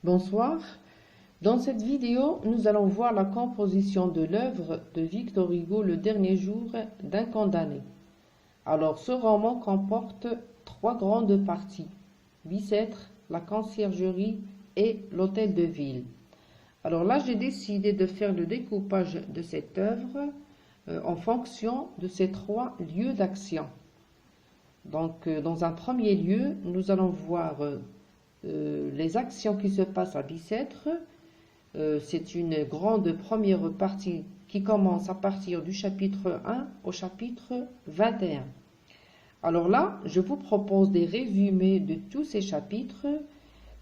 Bonsoir. Dans cette vidéo, nous allons voir la composition de l'œuvre de Victor Hugo, Le dernier jour d'un condamné. Alors, ce roman comporte trois grandes parties: Bicêtre, la conciergerie et l'hôtel de ville. Alors là, j'ai décidé de faire le découpage de cette œuvre en fonction de ces trois lieux d'action. Donc, dans un premier lieu, nous allons voir les actions qui se passent à Bicêtre. C'est une grande première partie qui commence à partir du chapitre 1 au chapitre 21. Alors là, je vous propose des résumés de tous ces chapitres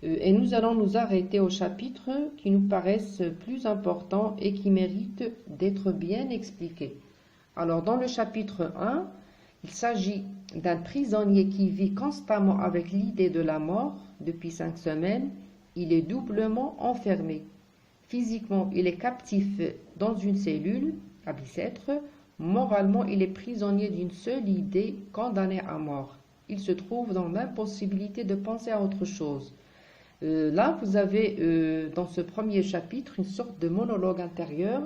et nous allons nous arrêter aux chapitres qui nous paraissent plus importants et qui méritent d'être bien expliqués. Alors dans le chapitre 1, il s'agit d'un prisonnier qui vit constamment avec l'idée de la mort depuis 5 semaines. Il est doublement enfermé. Physiquement, il est captif dans une cellule, à Bicêtre. Moralement, il est prisonnier d'une seule idée, condamné à mort. Il se trouve dans l'impossibilité de penser à autre chose. Là, vous avez dans ce premier chapitre une sorte de monologue intérieur,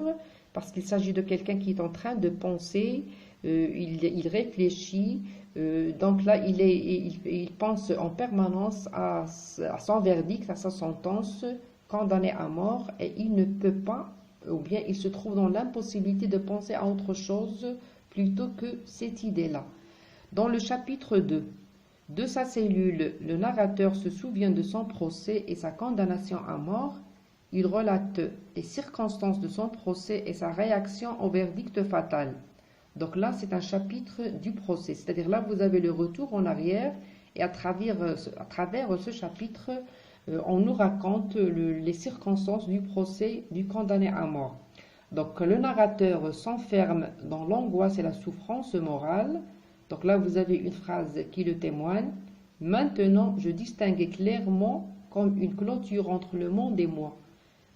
parce qu'il s'agit de quelqu'un qui est en train de penser, il réfléchit, donc là, il pense en permanence à son verdict, à sa sentence, condamné à mort, et il ne peut pas, ou bien il se trouve dans l'impossibilité de penser à autre chose plutôt que cette idée-là. Dans le chapitre 2, de sa cellule, le narrateur se souvient de son procès et sa condamnation à mort. Il relate les circonstances de son procès et sa réaction au verdict fatal. Donc là, c'est un chapitre du procès, c'est-à-dire là, vous avez le retour en arrière, et à travers ce chapitre, on nous raconte les circonstances du procès du condamné à mort. Donc le narrateur s'enferme dans l'angoisse et la souffrance morale. Donc là, vous avez une phrase qui le témoigne. Maintenant, je distinguais clairement comme une clôture entre le monde et moi.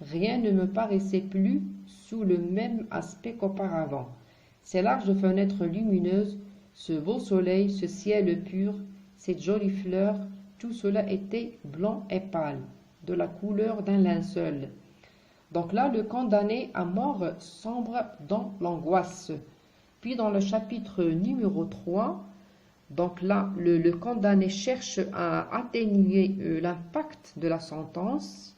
Rien ne me paraissait plus sous le même aspect qu'auparavant. Ces larges fenêtres lumineuses, ce beau soleil, ce ciel pur, cette jolie fleur, tout cela était blanc et pâle, de la couleur d'un linceul. Donc là, le condamné à mort sombre dans l'angoisse. Puis dans le chapitre numéro 3, donc là, le condamné cherche à atténuer l'impact de la sentence.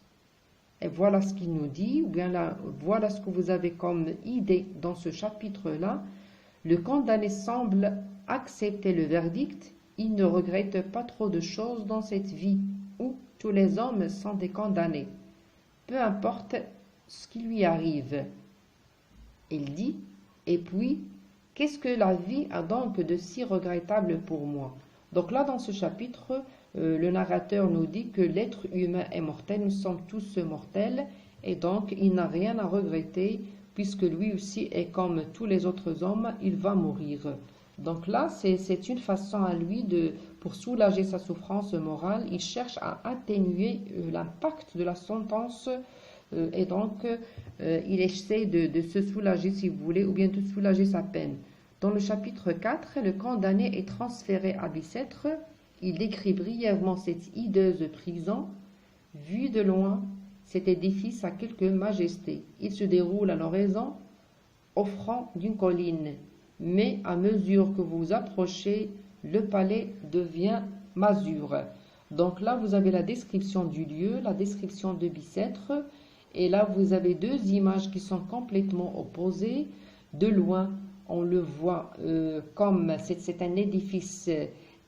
Et voilà ce qu'il nous dit, ou bien là, voilà ce que vous avez comme idée dans ce chapitre-là. Le condamné semble accepter le verdict. Il ne regrette pas trop de choses dans cette vie où tous les hommes sont des condamnés. Peu importe ce qui lui arrive. Il dit, et puis, qu'est-ce que la vie a donc de si regrettable pour moi? Donc là, dans ce chapitre, le narrateur nous dit que l'être humain est mortel, nous sommes tous mortels, et donc il n'a rien à regretter, puisque lui aussi est comme tous les autres hommes, il va mourir. Donc là, c'est une façon à lui, pour soulager sa souffrance morale, il cherche à atténuer l'impact de la sentence, et donc il essaie de se soulager, si vous voulez, ou bien de soulager sa peine. Dans le chapitre 4, le condamné est transféré à Bicêtre. Il décrit brièvement cette hideuse prison. Vu de loin, cet édifice a quelque majesté. Il se déroule à l'horizon, au front d'une colline. Mais à mesure que vous approchez, le palais devient masure. Donc là, vous avez la description du lieu, la description de Bicêtre. Et là, vous avez deux images qui sont complètement opposées. De loin, on le voit comme c'est un édifice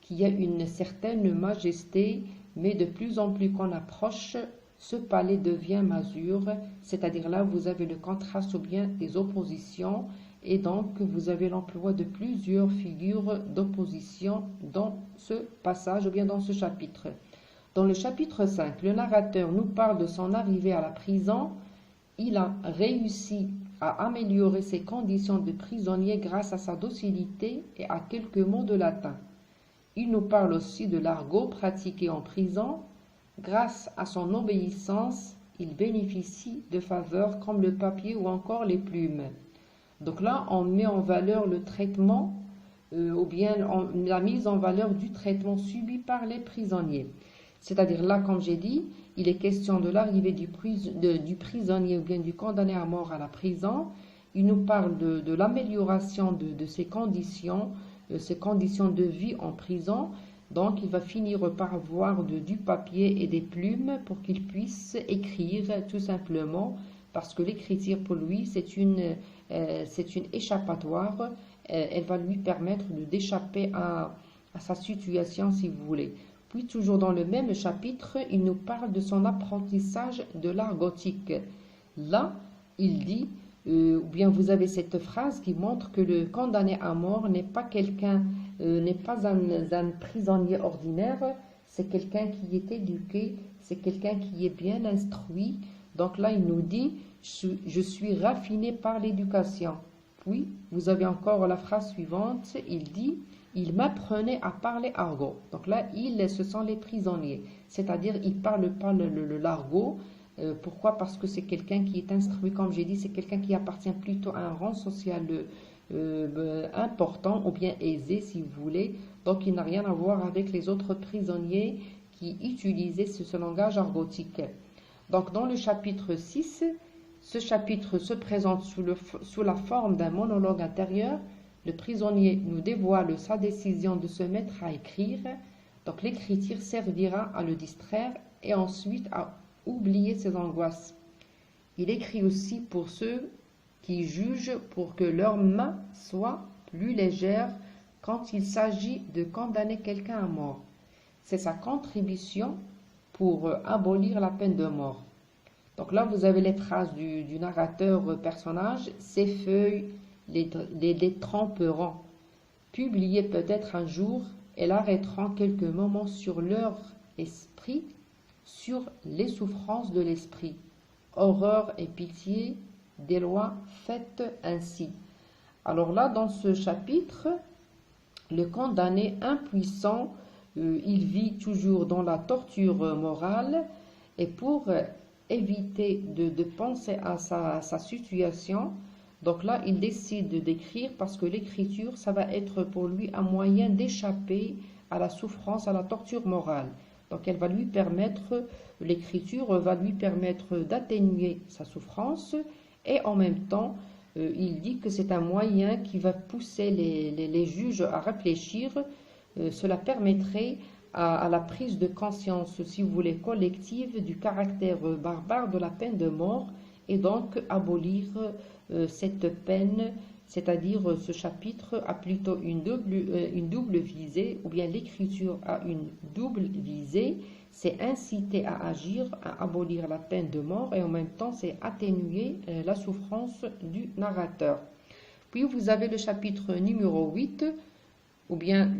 qui a une certaine majesté, mais de plus en plus qu'on approche, ce palais devient masure, c'est-à-dire là vous avez le contraste ou bien des oppositions, et donc vous avez l'emploi de plusieurs figures d'opposition dans ce passage ou bien dans ce chapitre. Dans le chapitre 5, le narrateur nous parle de son arrivée à la prison. Il a réussi à améliorer ses conditions de prisonnier grâce à sa docilité et à quelques mots de latin. Il nous parle aussi de l'argot pratiqué en prison. Grâce à son obéissance, il bénéficie de faveurs comme le papier ou encore les plumes. Donc là, on met en valeur le traitement ou bien la mise en valeur du traitement subi par les prisonniers. C'est-à-dire là, comme j'ai dit, il est question de l'arrivée du prisonnier ou bien du condamné à mort à la prison. Il nous parle de l'amélioration de ses conditions de vie en prison. Donc, il va finir par avoir du papier et des plumes pour qu'il puisse écrire tout simplement, parce que l'écriture pour lui, c'est une échappatoire. Elle va lui permettre d'échapper à sa situation, si vous voulez. Puis, toujours dans le même chapitre, il nous parle de son apprentissage de l'art gothique. Là, il dit, ou bien vous avez cette phrase qui montre que le condamné à mort n'est pas un prisonnier ordinaire, c'est quelqu'un qui est éduqué, c'est quelqu'un qui est bien instruit. Donc là, il nous dit, je suis raffiné par l'éducation. Puis, vous avez encore la phrase suivante, il dit, il m'apprenait à parler argot. Donc là, ce sont les prisonniers, c'est-à-dire il ne parle pas l'argot. Pourquoi? Parce que c'est quelqu'un qui est instruit, comme j'ai dit, c'est quelqu'un qui appartient plutôt à un rang social important ou bien aisé, si vous voulez. Donc, il n'a rien à voir avec les autres prisonniers qui utilisaient ce langage argotique. Donc, dans le chapitre 6, ce chapitre se présente sous la forme d'un monologue intérieur. Le prisonnier nous dévoile sa décision de se mettre à écrire. Donc, l'écriture servira à le distraire et ensuite à oublier ses angoisses. Il écrit aussi pour ceux qui jugent pour que leur main soit plus légère quand il s'agit de condamner quelqu'un à mort. C'est sa contribution pour abolir la peine de mort. Donc là, vous avez les traces du narrateur personnage. Ces feuilles les tremperont. Publiées peut-être un jour, elles arrêteront quelques moments sur leur esprit, sur les souffrances de l'esprit. Horreur et pitié des lois faites ainsi. Alors là, dans ce chapitre, le condamné impuissant, il vit toujours dans la torture morale, et pour éviter de penser à sa situation, donc là, il décide d'écrire parce que l'écriture, ça va être pour lui un moyen d'échapper à la souffrance, à la torture morale. Donc l'écriture va lui permettre d'atténuer sa souffrance, et en même temps, il dit que c'est un moyen qui va pousser les juges à réfléchir. Cela permettrait à la prise de conscience, si vous voulez, collective du caractère barbare de la peine de mort, et donc abolir cette peine, c'est-à-dire ce chapitre a plutôt une double visée, ou bien l'écriture a une double visée. C'est inciter à agir, à abolir la peine de mort, et en même temps c'est atténuer la souffrance du narrateur. Puis vous avez le chapitre numéro 8, ou bien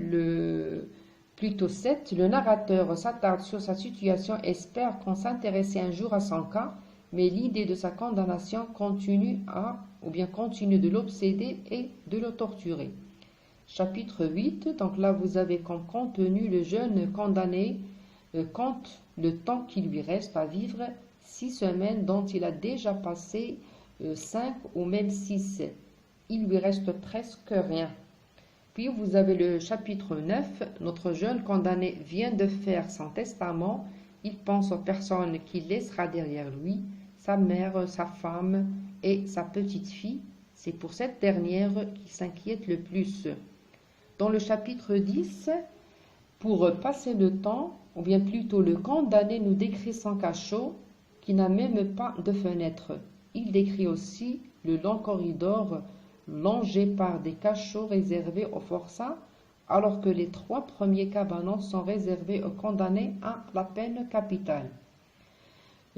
plutôt 7. Le narrateur s'attarde sur sa situation, espère qu'on s'intéressait un jour à son cas, mais l'idée de sa condamnation continue de l'obséder et de le torturer. Chapitre 8, donc là vous avez comme contenu le jeune condamné compte le temps qui lui reste à vivre, 6 semaines dont il a déjà passé 5 ou même 6. Il lui reste presque rien. Puis vous avez le chapitre 9, notre jeune condamné vient de faire son testament, il pense aux personnes qu'il laissera derrière lui, sa mère, sa femme et sa petite-fille. C'est pour cette dernière qu'il s'inquiète le plus. Dans le chapitre 10, pour passer le temps, ou bien plutôt le condamné nous décrit son cachot qui n'a même pas de fenêtre. Il décrit aussi le long corridor longé par des cachots réservés aux forçats, alors que les 3 premiers cabanons sont réservés aux condamnés à la peine capitale.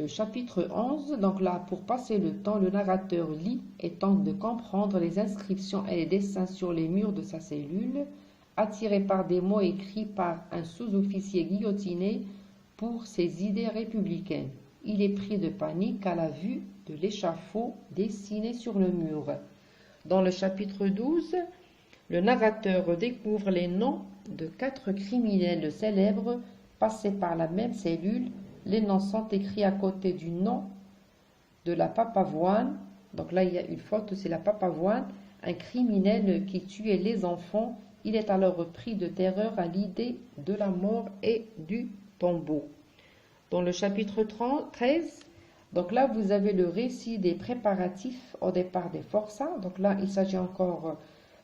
Chapitre 11, donc là, pour passer le temps, le narrateur lit et tente de comprendre les inscriptions et les dessins sur les murs de sa cellule, attiré par des mots écrits par un sous-officier guillotiné pour ses idées républicaines. Il est pris de panique à la vue de l'échafaud dessiné sur le mur. Dans le chapitre 12, le narrateur découvre les noms de 4 criminels célèbres passés par la même cellule. Les noms sont écrits à côté du nom de la Papavoine. Donc là, il y a une faute, c'est la Papavoine, un criminel qui tuait les enfants. Il est alors pris de terreur à l'idée de la mort et du tombeau. dans le chapitre 13. Donc là, vous avez le récit des préparatifs au départ des forçats. Donc là, il s'agit encore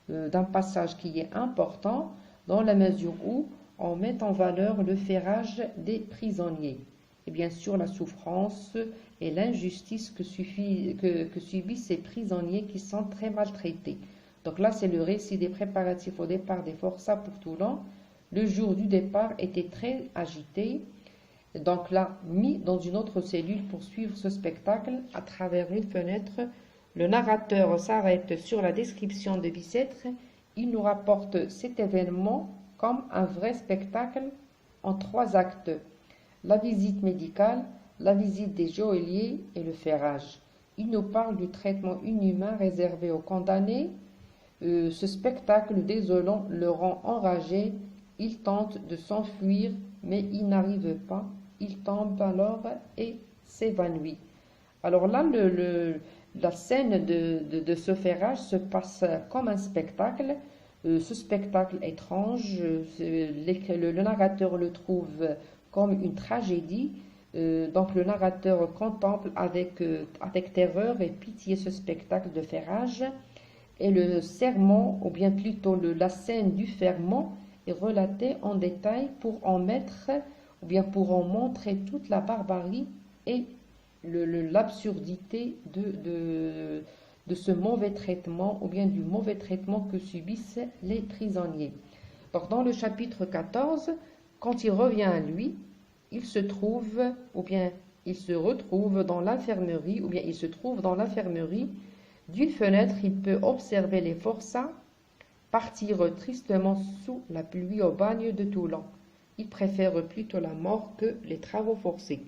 d'un passage qui est important dans la mesure où on met en valeur le ferrage des prisonniers. Et bien sûr, la souffrance et l'injustice que subissent ces prisonniers qui sont très maltraités. Donc là, c'est le récit des préparatifs au départ des forçats pour Toulon. Le jour du départ était très agité. Donc là, mis dans une autre cellule pour suivre ce spectacle à travers une fenêtre, le narrateur s'arrête sur la description de Bicêtre. Il nous rapporte cet événement comme un vrai spectacle en 3 actes. La visite médicale, la visite des geôliers et le ferrage. Il nous parle du traitement inhumain réservé aux condamnés. Ce spectacle désolant le rend enragé. Il tente de s'enfuir, mais il n'arrive pas. Il tombe alors et s'évanouit. Alors là, la scène de ce ferrage se passe comme un spectacle. Ce spectacle étrange, le narrateur le trouve comme une tragédie. Donc le narrateur contemple avec terreur et pitié ce spectacle de ferrage. Et le serment, ou bien plutôt la scène du ferment, est relatée en détail pour en mettre, ou bien pour en montrer toute la barbarie et l'absurdité de ce mauvais traitement, ou bien du mauvais traitement que subissent les prisonniers. Donc dans le chapitre 14, quand il revient à lui, il se trouve, ou bien il se retrouve dans l'infirmerie, ou bien il se trouve dans l'infirmerie. D'une fenêtre, il peut observer les forçats partir tristement sous la pluie au bagne de Toulon. Il préfère plutôt la mort que les travaux forcés.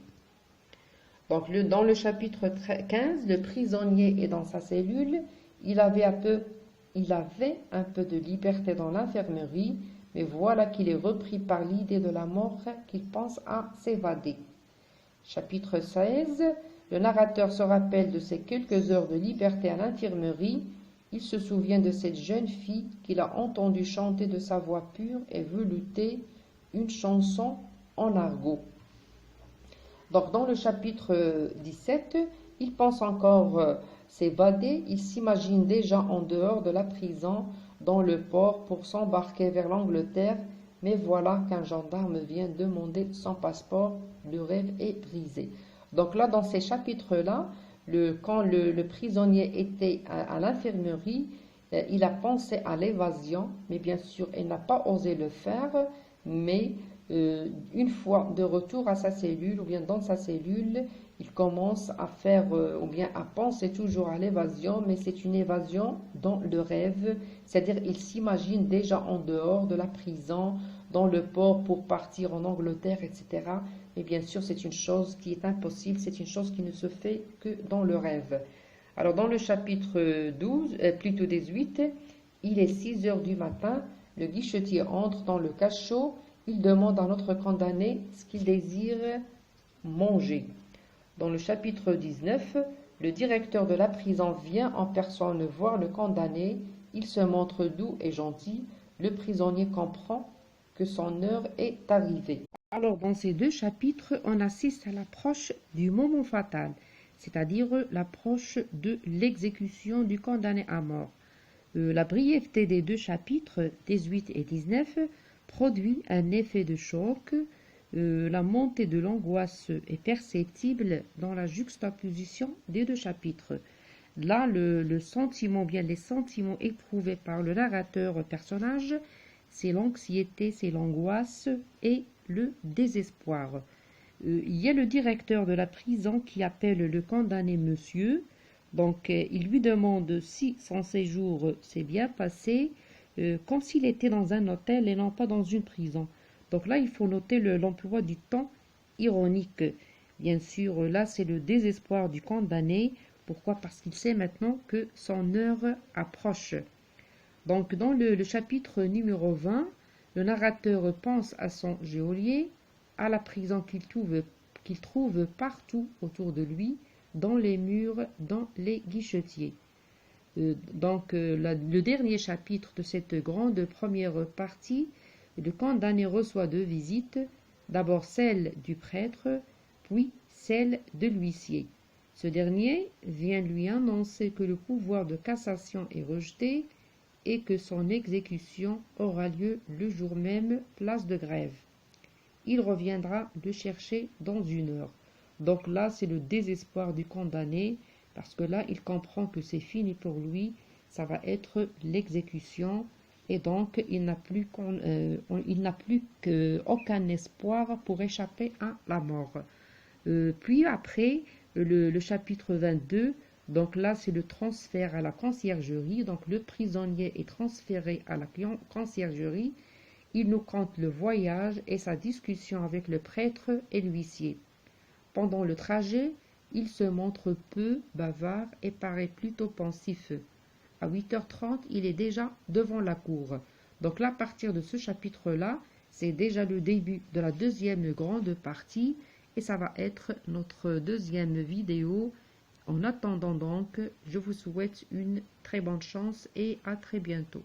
Donc dans le chapitre 15, le prisonnier est dans sa cellule. Il avait un peu de liberté dans l'infirmerie, mais voilà qu'il est repris par l'idée de la mort qu'il pense à s'évader. Chapitre 16, le narrateur se rappelle de ses quelques heures de liberté à l'infirmerie. Il se souvient de cette jeune fille qu'il a entendue chanter de sa voix pure et veloutée une chanson en argot. Donc dans le chapitre 17, il pense encore s'évader. Il s'imagine déjà en dehors de la prison, dans le port, pour s'embarquer vers l'Angleterre. Mais voilà qu'un gendarme vient demander son passeport. Le rêve est brisé. Donc là, dans ces chapitres-là, quand le prisonnier était à l'infirmerie, il a pensé à l'évasion, mais bien sûr, il n'a pas osé le faire. Mais une fois de retour à sa cellule, ou bien dans sa cellule, il commence à faire, ou bien à penser toujours à l'évasion, mais c'est une évasion dans le rêve, c'est-à-dire il s'imagine déjà en dehors de la prison, dans le port pour partir en Angleterre, etc. Mais bien sûr, c'est une chose qui est impossible, c'est une chose qui ne se fait que dans le rêve. Alors dans le chapitre 18, il est 6 heures du matin, le guichetier entre dans le cachot, il demande à notre condamné ce qu'il désire manger. Dans le chapitre 19, le directeur de la prison vient en personne voir le condamné, il se montre doux et gentil, le prisonnier comprend que son heure est arrivée. Alors dans ces 2 chapitres, on assiste à l'approche du moment fatal, c'est-à-dire l'approche de l'exécution du condamné à mort. La brièveté des 2 chapitres, 18 et 19, produit un effet de choc. La montée de l'angoisse est perceptible dans la juxtaposition des 2 chapitres. Là, les sentiments éprouvés par le narrateur personnage, c'est l'anxiété, c'est l'angoisse et le désespoir. Il y a le directeur de la prison qui appelle le condamné monsieur. Donc, il lui demande si son séjour s'est bien passé, comme s'il était dans un hôtel et non pas dans une prison. Donc là, il faut noter l'emploi du temps ironique. Bien sûr, là, c'est le désespoir du condamné. Pourquoi? Parce qu'il sait maintenant que son heure approche. Donc, dans le chapitre numéro 20, le narrateur pense à son geôlier, à la prison qu'il trouve partout autour de lui, dans les murs, dans les guichetiers. Le dernier chapitre de cette grande première partie, le condamné reçoit 2 visites, d'abord celle du prêtre, puis celle de l'huissier. Ce dernier vient lui annoncer que le pouvoir de cassation est rejeté et que son exécution aura lieu le jour même, place de grève. Il reviendra le chercher dans 1 heure. Donc là, c'est le désespoir du condamné, parce que là, il comprend que c'est fini pour lui, ça va être l'exécution, et donc il n'a plus qu'aucun espoir pour échapper à la mort. Puis après, le chapitre 22, donc là, c'est le transfert à la conciergerie. Donc le prisonnier est transféré à la conciergerie. Il nous conte le voyage et sa discussion avec le prêtre et l'huissier. Pendant le trajet, il se montre peu bavard et paraît plutôt pensif. À 8h30, il est déjà devant la cour. Donc là, à partir de ce chapitre-là, c'est déjà le début de la deuxième grande partie et ça va être notre deuxième vidéo. En attendant donc, je vous souhaite une très bonne chance et à très bientôt.